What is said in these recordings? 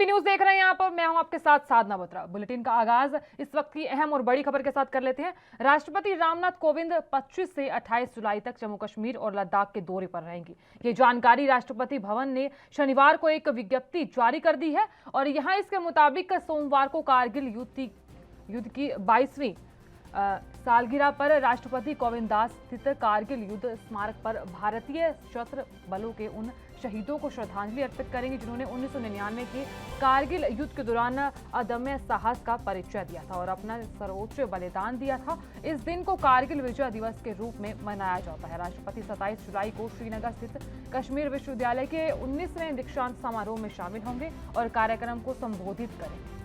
News देख रहे हैं यहाँ पर। मैं हूं आपके साथ साधना बत्रा। बुलेटिन का आगाज इस वक्त की अहम और बड़ी खबर के साथ कर लेते हैं। राष्ट्रपति रामनाथ कोविंद 25 से 28 जुलाई तक जम्मू कश्मीर और लद्दाख के दौरे पर रहेंगे। ये जानकारी राष्ट्रपति भवन ने शनिवार को एक विज्ञप्ति जारी कर दी है और यहाँ इसके मुताबिक सोमवार को कारगिल युद्ध की 22वीं सालगिरह पर राष्ट्रपति कोविंद स्थित कारगिल युद्ध स्मारक पर भारतीय सशस्त्र बलों के उन शहीदों को श्रद्धांजलि अर्पित करेंगे जिन्होंने 1999 के कारगिल युद्ध के दौरान अदम्य साहस का परिचय दिया था और अपना सर्वोच्च बलिदान दिया था। इस दिन को कारगिल विजय दिवस के रूप में मनाया जाता है। राष्ट्रपति 27 जुलाई को श्रीनगर स्थित कश्मीर विश्वविद्यालय के 19वें दीक्षांत समारोह में शामिल होंगे और कार्यक्रम को संबोधित करेंगे।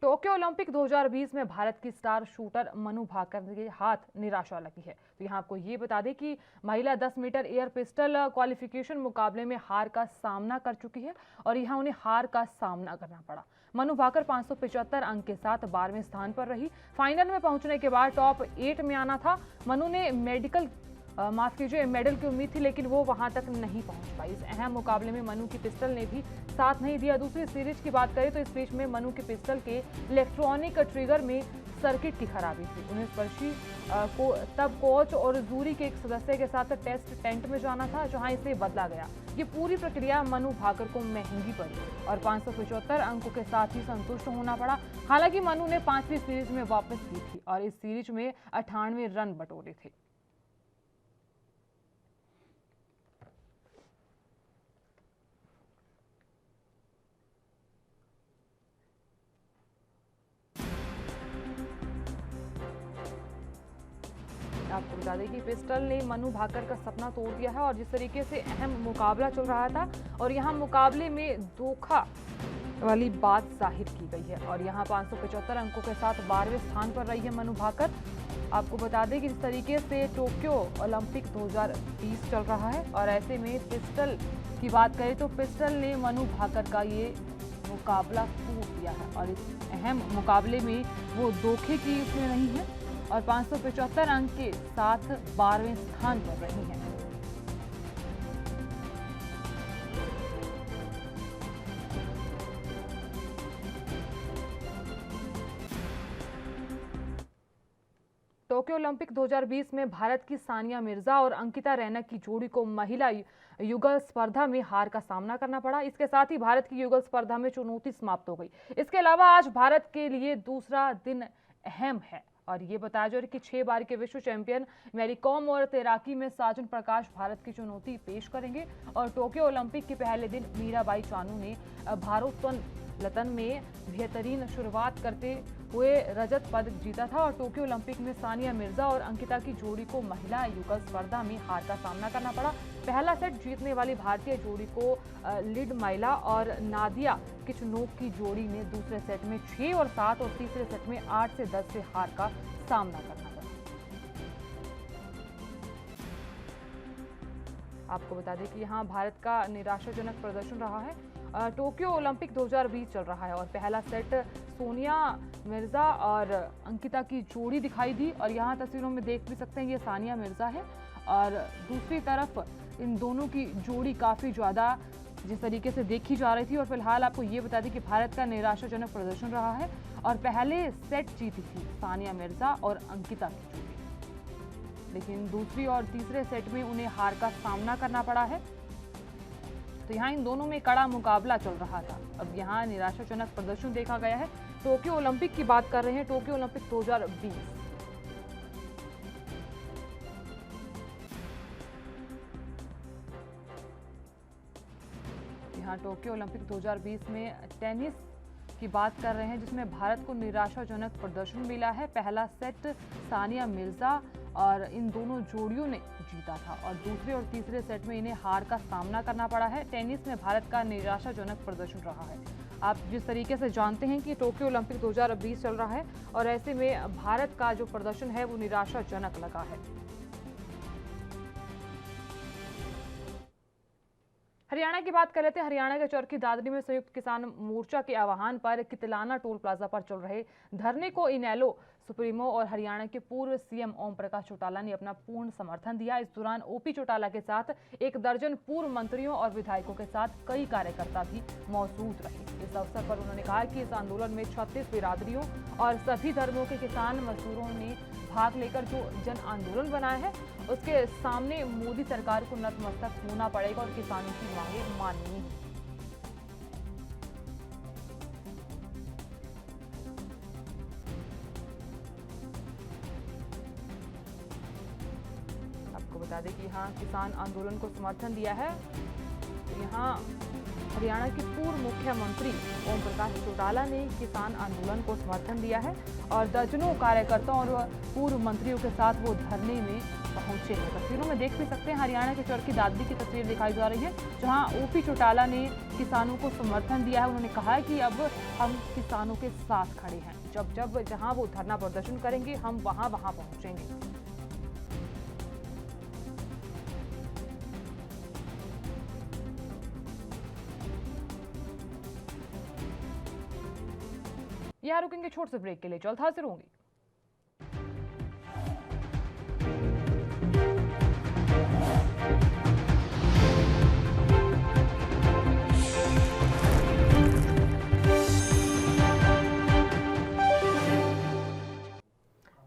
टोक्यो ओलंपिक 2020 में भारत की स्टार शूटर मनु भाकर के हाथ निराशा लगी है। तो यहाँ आपको ये बता दें कि महिला 10 मीटर एयर पिस्टल क्वालिफिकेशन मुकाबले में हार का सामना कर चुकी है और यहाँ उन्हें हार का सामना करना पड़ा। मनु भाकर 575 अंक के साथ 12वें स्थान पर रही। फाइनल में पहुंचने के बाद टॉप 8 में आना था। मनु ने मेडल की उम्मीद थी लेकिन वो वहां तक नहीं पहुंच पाई। इस अहम मुकाबले में मनु की पिस्टल ने भी साथ नहीं दिया। दूसरी सीरीज की बात करें तो इस बीच में मनु की पिस्टल के इलेक्ट्रॉनिक ट्रिगर में सर्किट की खराबी थी। 19 वर्षीय को तब कोच और जूरी के एक सदस्य के साथ टेस्ट टेंट में जाना था जहां इसे बदला गया। ये पूरी प्रक्रिया मनु भाकर को महंगी पड़ी और 575 अंकों के साथ ही संतुष्ट होना पड़ा। हालांकि मनु ने 5वीं सीरीज में वापस की थी और इस सीरीज में 98 रन बटोरे थे। आपको बता दें कि पिस्टल ने मनु भाकर का सपना तोड़ दिया है और जिस तरीके से अहम मुकाबला चल रहा था और यहाँ मुकाबले में धोखा वाली बात जाहिर की गई है और यहाँ 575 अंकों के साथ 12वें स्थान पर रही है मनु भाकर। आपको बता दें कि जिस तरीके से टोक्यो ओलंपिक 2020 चल रहा है और ऐसे में पिस्टल की बात करें तो पिस्टल ने मनु भाकर का ये मुकाबला तोड़ दिया है और इस अहम मुकाबले में वो धोखे की उसमें नहीं है और 575 अंक के साथ 12वें स्थान पर रही हैं। टोक्यो ओलंपिक 2020 में भारत की सानिया मिर्जा और अंकिता रैना की जोड़ी को महिला युगल स्पर्धा में हार का सामना करना पड़ा। इसके साथ ही भारत की युगल स्पर्धा में चुनौती समाप्त हो गई। इसके अलावा आज भारत के लिए दूसरा दिन अहम है और ये बताया जा रहा है कि 6 बार के विश्व चैंपियन मैरी कॉम और तैराकी में साजन प्रकाश भारत की चुनौती पेश करेंगे और टोक्यो ओलंपिक के पहले दिन मीराबाई चानू ने भारोत्तोलन में बेहतरीन शुरुआत करते हुए रजत पदक जीता था और टोक्यो ओलंपिक में सानिया मिर्जा और अंकिता की जोड़ी को महिला युगल स्पर्धा में हार का सामना करना पड़ा। पहला सेट जीतने वाली भारतीय जोड़ी को लिड महिला और नादिया किचनोक की जोड़ी ने दूसरे सेट में 6 और 7 और तीसरे सेट में 8 से 10 से हार का सामना करना पड़ा। आपको बता दें कि यहाँ भारत का निराशाजनक प्रदर्शन रहा है। टोक्यो ओलंपिक 2020 चल रहा है और पहला सेट सोनिया मिर्जा और अंकिता की जोड़ी दिखाई दी और यहाँ तस्वीरों में देख भी सकते हैं ये सानिया मिर्जा है और दूसरी तरफ इन दोनों की जोड़ी काफ़ी ज़्यादा जिस तरीके से देखी जा रही थी। और फिलहाल आपको ये बता दें कि भारत का निराशाजनक प्रदर्शन रहा है और पहले सेट जीती थी सानिया मिर्जा और अंकिता की जोड़ी, लेकिन दूसरी और तीसरे सेट में उन्हें हार का सामना करना पड़ा है। तो यहाँ इन दोनों में कड़ा मुकाबला चल रहा था। अब यहाँ निराशाजनक प्रदर्शन देखा गया है। टोक्यो ओलंपिक की बात कर रहे हैं, टोक्यो ओलंपिक 2020। यहाँ टोक्यो ओलंपिक 2020 में टेनिस की बात कर रहे हैं जिसमें भारत को निराशाजनक प्रदर्शन मिला है। पहला सेट सानिया मिर्जा और इन दोनों जोड़ियों ने जीता था और दूसरे और तीसरे सेट में इन्हें हार का सामना करना पड़ा है। टेनिस में भारत का निराशाजनक प्रदर्शन रहा है। आप जिस तरीके से जानते हैं कि टोक्यो ओलंपिक 2020 चल रहा है और ऐसे में भारत का जो प्रदर्शन है वो निराशाजनक लगा है। हरियाणा की बात कर लेते हैं। हरियाणा के चरखी दादरी में संयुक्त किसान मोर्चा के आह्वान पर कितलाना टोल प्लाजा पर चल रहे धरने को इनेलो सुप्रीमो और हरियाणा के पूर्व सीएम ओम प्रकाश चौटाला ने अपना पूर्ण समर्थन दिया। इस दौरान ओपी चौटाला के साथ एक दर्जन पूर्व मंत्रियों और विधायकों के साथ कई कार्यकर्ता भी मौजूद रहे। इस अवसर पर उन्होंने कहा कि इस आंदोलन में 36 बिरादरियों और सभी धर्मों के किसान मजदूरों ने भाग लेकर जो जन आंदोलन बनाया है, उसके सामने मोदी सरकार को नतमस्तक होना पड़ेगा और किसानों की मांगें माननी है। आपको बता दें कि यहाँ किसान आंदोलन को समर्थन दिया है। यहाँ हरियाणा के पूर्व मुख्यमंत्री ओम प्रकाश चौटाला ने किसान आंदोलन को समर्थन दिया है और दर्जनों कार्यकर्ताओं और पूर्व मंत्रियों के साथ वो धरने में पहुंचे हैं। तस्वीरों में देख भी सकते हैं हरियाणा के चरखी दादरी की तस्वीर दिखाई जा रही है, जहां ओपी चौटाला ने किसानों को समर्थन दिया है। उन्होंने कहा है कि अब हम किसानों के साथ खड़े हैं। जब जहां वो धरना प्रदर्शन करेंगे, हम वहां पहुंचेंगे। यहाँ रुकेंगे छोटे से ब्रेक के लिए, जल्द हाजिर होंगे।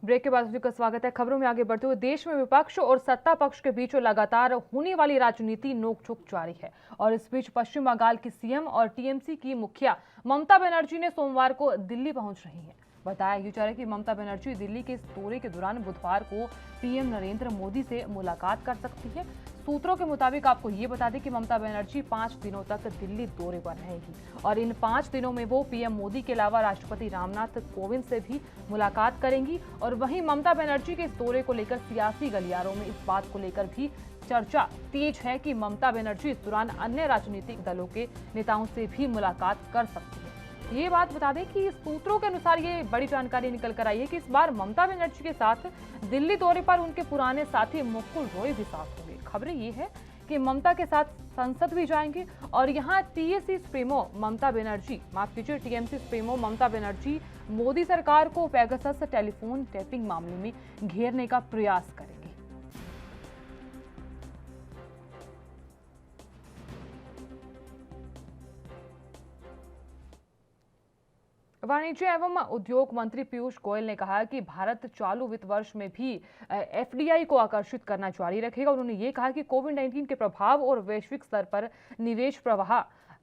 ब्रेक के बाद सभी का स्वागत है। खबरों में आगे बढ़ते हुए देश में विपक्ष और सत्ता पक्ष के बीच लगातार होने वाली राजनीति नोकझोंक जारी है और इस बीच पश्चिम बंगाल की सीएम और टीएमसी की मुखिया ममता बनर्जी ने सोमवार को दिल्ली पहुंच रही हैं। बताया जा रहा है कि ममता बनर्जी दिल्ली के इस दौरे के दौरान बुधवार को पीएम नरेंद्र मोदी से मुलाकात कर सकती है। सूत्रों के मुताबिक आपको ये बता दें कि ममता बनर्जी 5 दिनों तक दिल्ली दौरे पर रहेगी और इन 5 दिनों में वो पीएम मोदी के अलावा राष्ट्रपति रामनाथ कोविंद से भी मुलाकात करेंगी। और वहीं ममता बनर्जी के इस दौरे को लेकर सियासी गलियारों में इस बात को लेकर भी चर्चा तेज है कि ममता बनर्जी इस दौरान अन्य राजनीतिक दलों के नेताओं से भी मुलाकात कर सकती है। ये बात बता दें कि सूत्रों के अनुसार ये बड़ी जानकारी निकल कर आई है कि इस बार ममता बनर्जी के साथ दिल्ली दौरे पर उनके पुराने साथी मुकुल रॉय भी साथ होंगे। खबरें ये है कि ममता के साथ संसद भी जाएंगे और यहाँ टीएमसी सुप्रीमो ममता बनर्जी मोदी सरकार को पेगासस टेलीफोन टैपिंग मामले में घेरने का प्रयास करेंगे। वाणिज्य एवं उद्योग मंत्री पीयूष गोयल ने कहा कि भारत चालू वित्त वर्ष में भी एफडीआई को आकर्षित करना जारी रखेगा। उन्होंने ये कहा कि कोविड-19 के प्रभाव और वैश्विक स्तर पर निवेश प्रवाह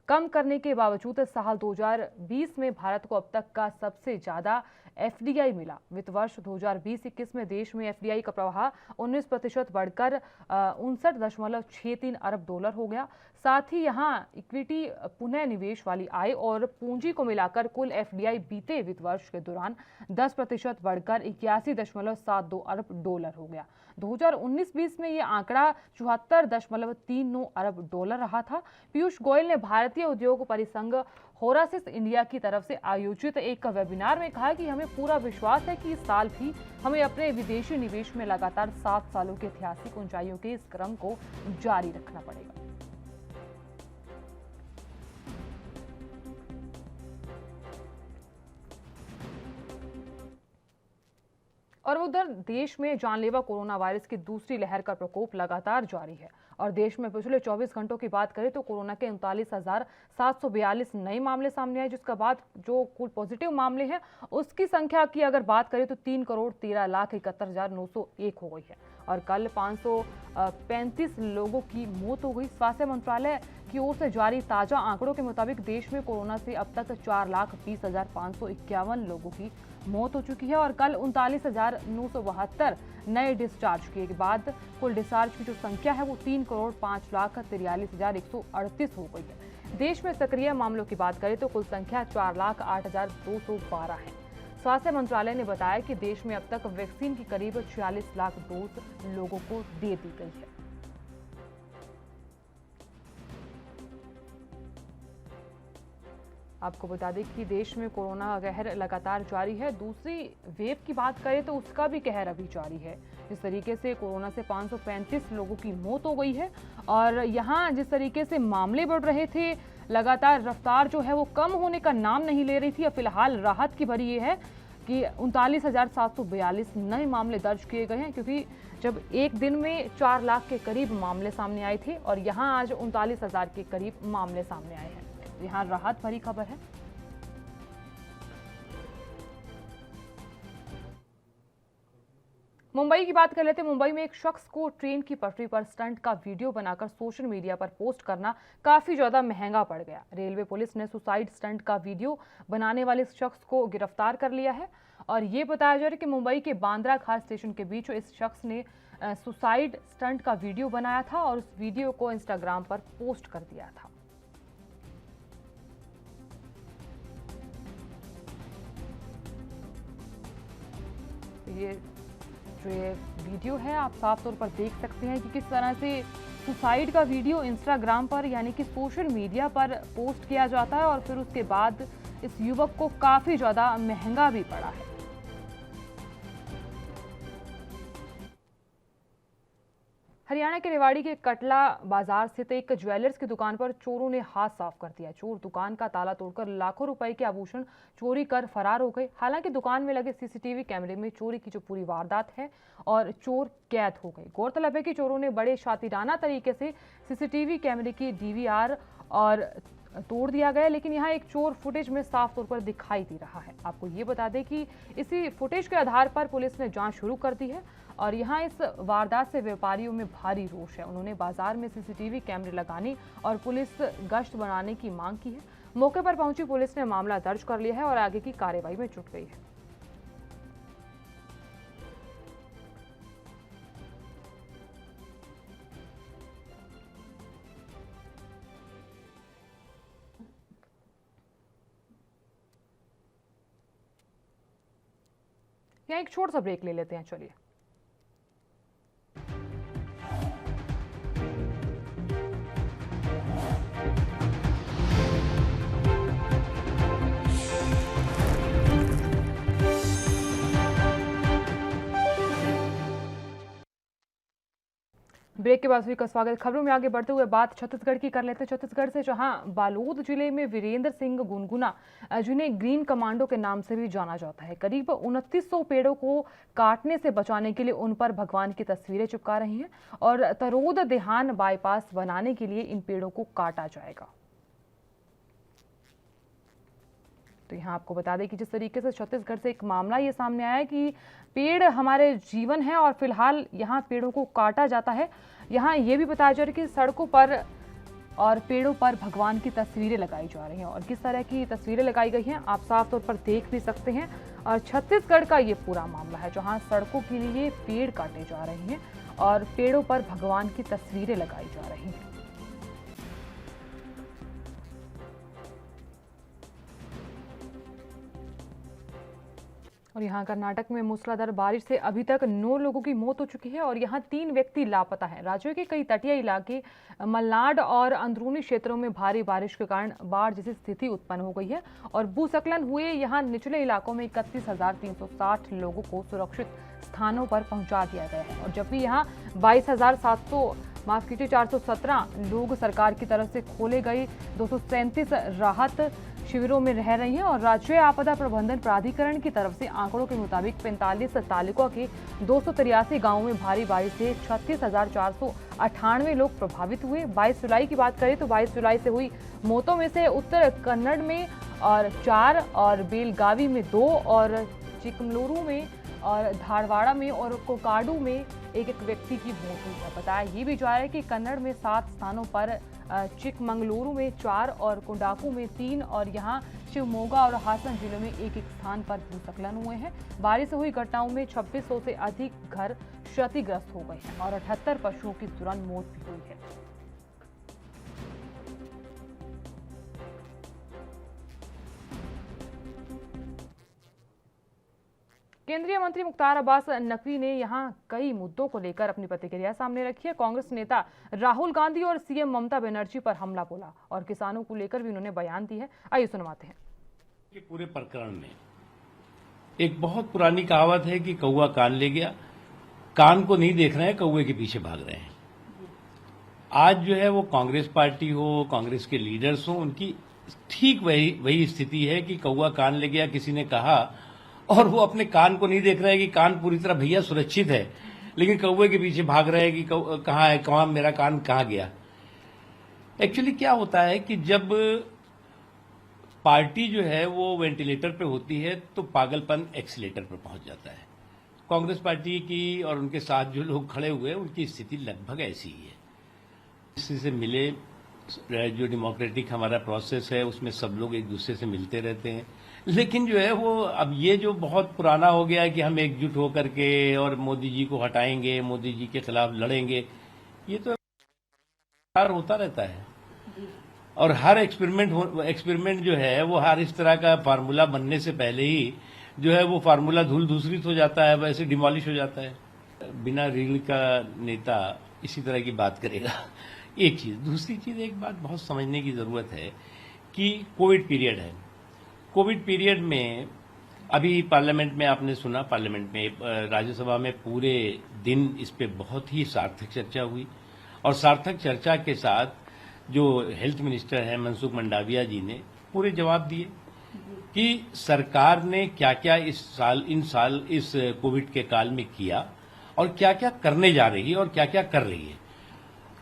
कम करने के बावजूद साल 2020 में भारत को अब तक का सबसे ज्यादा एफडीआई मिला। वित्त वर्ष 2020-21 में देश में एफडीआई का प्रवाह 19% बढ़कर 59.63 अरब डॉलर हो गया। साथ ही यहां इक्विटी पुनः निवेश वाली आय और पूंजी को मिलाकर कुल एफडीआई बीते वित्त वर्ष के दौरान 10% बढ़कर 81.72 अरब डॉलर हो गया। 2019-20 में ये आंकड़ा 74.39 अरब डॉलर रहा था। पीयूष गोयल ने भारतीय उद्योग परिसंघ होरासिस इंडिया की तरफ से आयोजित एक वेबिनार में कहा कि हमें पूरा विश्वास है कि इस साल भी हमें अपने विदेशी निवेश में लगातार 7 सालों की ऐतिहासिक ऊंचाइयों के इस क्रम को जारी रखना पड़ेगा। और उधर देश में जानलेवा कोरोना वायरस की दूसरी लहर का प्रकोप लगातार जारी है और देश में पिछले 24 घंटों की बात करें तो कोरोना के 39,742 नए मामले सामने आए, जिसके बाद जो कुल पॉजिटिव मामले हैं उसकी संख्या की अगर बात करें तो 3,13,71,901 हो गई है और कल 535 लोगों की मौत हो गई। स्वास्थ्य मंत्रालय की ओर से जारी ताजा आंकड़ों के मुताबिक देश में कोरोना से अब तक 4,20,551 लोगों की मौत हो चुकी है और कल 39,972 नए डिस्चार्ज किए के बाद कुल डिस्चार्ज की जो संख्या है वो 3,05,43,138 हो गई है। देश में सक्रिय मामलों की बात करें तो कुल संख्या 4,08,212 है। स्वास्थ्य मंत्रालय ने बताया कि देश में अब तक वैक्सीन की करीब 46 लाख डोज लोगों को दे दी गई है। आपको बता दें कि देश में कोरोना का कहर लगातार जारी है। दूसरी वेव की बात करें तो उसका भी कहर अभी जारी है। जिस तरीके से कोरोना से 535 लोगों की मौत हो गई है और यहाँ जिस तरीके से मामले बढ़ रहे थे, लगातार रफ्तार जो है वो कम होने का नाम नहीं ले रही थी। फिलहाल राहत की भरी ये है कि 39,742 नए मामले दर्ज किए गए हैं, क्योंकि जब एक दिन में 4 लाख के करीब मामले सामने आए थे और यहां आज 39,000 के करीब मामले सामने आए हैं। यहां राहत भरी खबर है। मुंबई की बात कर लेते हैं। मुंबई में एक शख्स को ट्रेन की पटरी पर स्टंट का वीडियो बनाकर सोशल मीडिया पर पोस्ट करना काफी ज्यादा महंगा पड़ गया। रेलवे पुलिस ने सुसाइड स्टंट का वीडियो बनाने वाले शख्स को गिरफ्तार कर लिया है और ये बताया जा रहा है कि मुंबई के बांद्रा खार स्टेशन के बीच इस शख्स ने सुसाइड स्टंट का वीडियो बनाया था और उस वीडियो को इंस्टाग्राम पर पोस्ट कर दिया था। ये वीडियो है, आप साफ तौर पर देख सकते हैं कि किस तरह से सुसाइड का वीडियो इंस्टाग्राम पर यानी कि सोशल मीडिया पर पोस्ट किया जाता है और फिर उसके बाद इस युवक को काफी ज्यादा महंगा भी पड़ा है। हरियाणा के रेवाड़ी के कटला बाजार स्थित एक ज्वेलर्स की दुकान पर चोरों ने हाथ साफ कर दिया। चोर दुकान का ताला तोड़कर लाखों रुपए के आभूषण चोरी कर फरार हो गए। हालांकि दुकान में लगे सीसीटीवी कैमरे में चोरी की जो पूरी वारदात है और चोर कैद हो गए। गौरतलब है कि चोरों ने बड़े शातिराना तरीके से सीसीटीवी कैमरे की डीवीआर और तोड़ दिया गया, लेकिन यहाँ एक चोर फुटेज में साफ तौर पर दिखाई दे रहा है। आपको ये बता दें कि इसी फुटेज के आधार पर पुलिस ने जांच शुरू कर दी है और यहाँ इस वारदात से व्यापारियों में भारी रोष है। उन्होंने बाजार में सीसीटीवी कैमरे लगाने और पुलिस गश्त बढ़ाने की मांग की है। मौके पर पहुंची पुलिस ने मामला दर्ज कर लिया है और आगे की कार्रवाई में जुट गई है। यहाँ एक छोटा सा ब्रेक ले लेते हैं, चलिए। ब्रेक के बाद सभी का स्वागत। खबरों में आगे बढ़ते हुए बात छत्तीसगढ़ की कर लेते हैं। छत्तीसगढ़ से जहां बालोद जिले में वीरेंद्र सिंह गुनगुना, जिन्हें ग्रीन कमांडो के नाम से भी जाना जाता है, करीब 2900 पेड़ों को काटने से बचाने के लिए उन पर भगवान की तस्वीरें चिपका रही हैं और तरोद देहान बाईपास बनाने के लिए इन पेड़ों को काटा जाएगा। तो यहाँ आपको बता दें कि जिस तरीके से छत्तीसगढ़ से एक मामला ये सामने आया है कि पेड़ हमारे जीवन है और फिलहाल यहाँ पेड़ों को काटा जाता है। यहाँ ये भी बताया जा रहा है कि सड़कों पर और पेड़ों पर भगवान की तस्वीरें लगाई जा रही हैं और किस तरह की तस्वीरें लगाई गई हैं आप साफ तौर पर देख भी सकते हैं। और छत्तीसगढ़ का ये पूरा मामला है जहाँ सड़कों के लिए पेड़ काटे जा रहे हैं और पेड़ों पर भगवान की तस्वीरें लगाई जा रही हैं। और यहाँ कर्नाटक में मूसलाधार बारिश से अभी तक 9 लोगों की मौत हो चुकी है और यहाँ 3 व्यक्ति लापता हैं। राज्य के कई तटीय इलाके, मलनाड और अंदरूनी क्षेत्रों में भारी बारिश के कारण बाढ़ जैसी स्थिति उत्पन्न हो गई है और भूस्खलन हुए यहाँ निचले इलाकों में 31,360 लोगों को सुरक्षित स्थानों पर पहुंचा दिया गया है और जबकि यहाँ 417 लोग सरकार की तरफ से खोले गए 237 राहत शिविरों में रह रही हैं और राज्य आपदा प्रबंधन प्राधिकरण की तरफ से आंकड़ों के मुताबिक 45 तालुकों के 283 गांवों में भारी बारिश से 36,498 लोग प्रभावित हुए। 22 जुलाई की बात करें तो 22 जुलाई से हुई मौतों में से उत्तर कन्नड़ में और 4 और बेलगावी में 2 और चिकमगलुरु में और धारवाड़ा में और कोकाडू में एक व्यक्ति की मौत हुई है। बताया ये भी जा रहा है कि कन्नड़ में 7 स्थानों पर, चिकमगलुरु में 4 और कोडाकू में 3 और यहाँ शिवमोगा और हासन जिलों में एक स्थान पर भूस्खलन हुए हैं। बारिश से हुई घटनाओं में 2600 से अधिक घर क्षतिग्रस्त हो गए हैं और 78 पशुओं की तुरंत मौत भी हुई है। केंद्रीय मंत्री मुख्तार अब्बास नकवी ने यहां कई मुद्दों को लेकर अपनी प्रतिक्रिया सामने रखी है। कांग्रेस नेता राहुल गांधी और सीएम ममता बनर्जी पर हमला बोला और किसानों को लेकर भी उन्होंने बयान दी है। आइए सुनवाते हैं। कि पूरे प्रकरण में एक बहुत पुरानी कहावत है कि कौवा कान ले गया, कान को नहीं देख रहे हैं, कौवे के पीछे भाग रहे हैं। आज जो है वो कांग्रेस पार्टी हो, कांग्रेस के लीडर्स हो, उनकी ठीक वही स्थिति है कि कौवा कान ले गया। किसी ने कहा और वो अपने कान को नहीं देख रहे हैं कि कान पूरी तरह भैया सुरक्षित है, लेकिन कौवे के पीछे भाग रहे हैं कि कहाँ है, कहाँ मेरा कान कहाँ गया। एक्चुअली क्या होता है कि जब पार्टी जो है वो वेंटिलेटर पे होती है तो पागलपन एक्सीलेटर पर पहुंच जाता है। कांग्रेस पार्टी की और उनके साथ जो लोग खड़े हुए हैं उनकी स्थिति लगभग ऐसी ही है। इसी से मिले, जो डेमोक्रेटिक हमारा प्रोसेस है उसमें सब लोग एक दूसरे से मिलते रहते हैं, लेकिन जो है वो अब ये जो बहुत पुराना हो गया है कि हम एकजुट होकर के और मोदी जी को हटाएंगे, मोदी जी के खिलाफ लड़ेंगे, ये तो होता रहता है। और हर एक्सपेरिमेंट जो है वो हर इस तरह का फार्मूला बनने से पहले ही जो है वो फार्मूला धूल धूसरित हो जाता है, वैसे डिमोलिश हो जाता है। बिना रीढ़ का नेता इसी तरह की बात करेगा। एक चीज, दूसरी चीज, एक बात बहुत समझने की जरूरत है कि कोविड पीरियड है। कोविड पीरियड में अभी पार्लियामेंट में आपने सुना, पार्लियामेंट में राज्यसभा में पूरे दिन इस पे बहुत ही सार्थक चर्चा हुई, और सार्थक चर्चा के साथ जो हेल्थ मिनिस्टर है मनसुख मंडाविया जी ने पूरे जवाब दिए कि सरकार ने क्या क्या इस कोविड के काल में किया और क्या क्या करने जा रही है और क्या क्या कर रही है।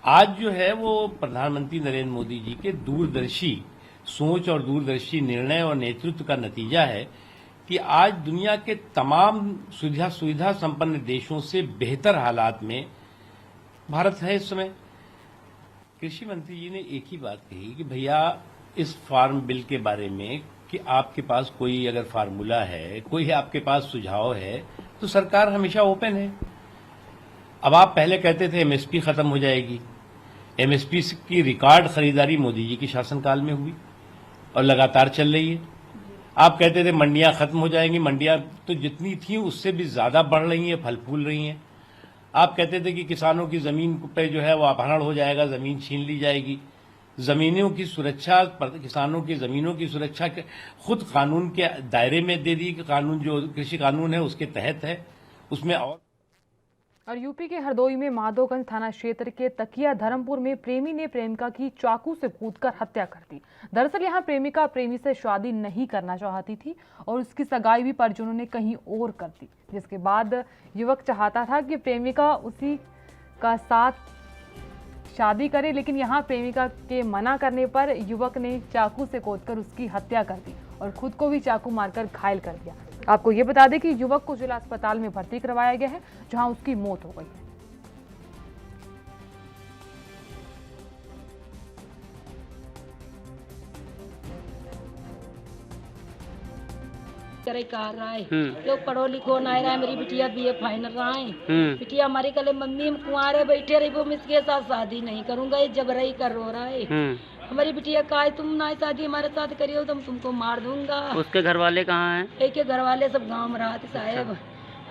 आज जो है वो प्रधानमंत्री नरेंद्र मोदी जी के दूरदर्शी सोच और दूरदर्शी निर्णय और नेतृत्व का नतीजा है कि आज दुनिया के तमाम सुविधा संपन्न देशों से बेहतर हालात में भारत है इस समय। कृषि मंत्री जी ने एक ही बात कही कि भैया इस फार्म बिल के बारे में कि आपके पास कोई अगर फार्मूला है, कोई आपके पास सुझाव है, तो सरकार हमेशा ओपन है। अब आप पहले कहते थे एमएसपी खत्म हो जाएगी, एमएसपी की रिकॉर्ड खरीदारी मोदी जी के शासनकाल में हुई और लगातार चल रही है। आप कहते थे मंडियां खत्म हो जाएंगी, मंडियां तो जितनी थी उससे भी ज्यादा बढ़ रही हैं, फल फूल रही हैं। आप कहते थे कि किसानों की जमीन पे जो है वो अपहरण हो जाएगा, जमीन छीन ली जाएगी। जमीनों की सुरक्षा, किसानों की जमीनों की सुरक्षा खुद कानून के दायरे में दे दी कि कानून जो कृषि कानून है उसके तहत है, उसमें। और यूपी के हरदोई में माधोगंज थाना क्षेत्र के तकिया धर्मपुर में प्रेमी ने प्रेमिका की चाकू से कूदकर हत्या कर दी। दरअसल यहां प्रेमिका प्रेमी से शादी नहीं करना चाहती थी और उसकी सगाई भी परिजनों ने कहीं और कर दी, जिसके बाद युवक चाहता था कि प्रेमिका उसी का साथ शादी करे, लेकिन यहां प्रेमिका के मना करने पर युवक ने चाकू से कूदकर उसकी हत्या कर दी और खुद को भी चाकू मारकर घायल कर दिया। आपको ये बता दें कि युवक को जिला अस्पताल में भर्ती करवाया गया है, जहां उसकी मौत हो गई है। करे कर रहा है लोग पढ़ो लिखो ना रहा है। मेरी बिटिया बीए फाइनल रहा है। बिटिया हमारी कल मम्मी हम कुंवारे बैठे रही, वो इसके साथ शादी नहीं करूंगा, ये जबरई कर रो रहा है। हमारी बिटिया का तुम ना शादी हमारे साथ करियो तो तुमको मार दूंगा। उसके घर वाले कहाँ हैं? एक के घर वाले सब गाँव में रहते साहेब,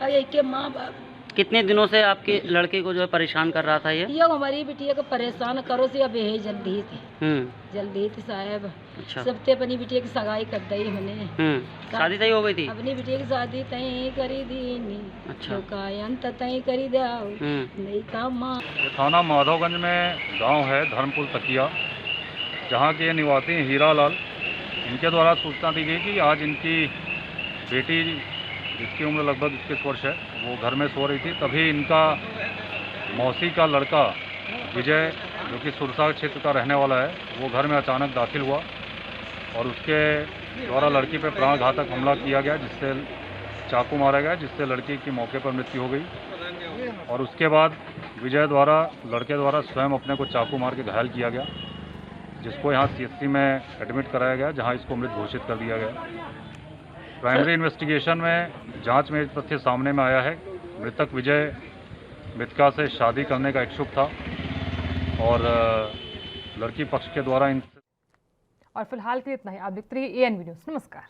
और एक के माँ बाप। कितने दिनों से आपके लड़के को जो है परेशान कर रहा था ये हमारी बिटिया को परेशान करो से अब यही जल्दी थी साहब। अच्छा। सबसे अपनी बिटिया की सगाई कर दी मैंने। शादी तय हो गई थी? अपनी बिटिया की शादी तय करी दी। अच्छा। अंत तय करी दाओ नहीं काम। थाना माधोगंज में गांव है धर्मपुर तकिया, जहां के निवासी हीरा लाल, इनके द्वारा सूचना दी गई कि आज इनकी बेटी जिसकी उम्र लगभग 21 वर्ष है वो घर में सो रही थी, तभी इनका मौसी का लड़का विजय जो कि सुरसा क्षेत्र का रहने वाला है वो घर में अचानक दाखिल हुआ और उसके द्वारा लड़की पर प्राणघातक हमला किया गया, जिससे चाकू मारा गया, जिससे लड़की की मौके पर मृत्यु हो गई। और उसके बाद विजय द्वारा लड़के द्वारा स्वयं अपने को चाकू मार के घायल किया गया, जिसको यहाँ सीएचसी में एडमिट कराया गया, जहाँ इसको मृत घोषित कर दिया गया। प्राइमरी इन्वेस्टिगेशन में जांच में तथ्य सामने में आया है मृतक विजय मृतका से शादी करने का इच्छुक था और लड़की पक्ष के द्वारा और फिलहाल के लिए इतना ही। आप देखते रहिए ANV न्यूज़। नमस्कार।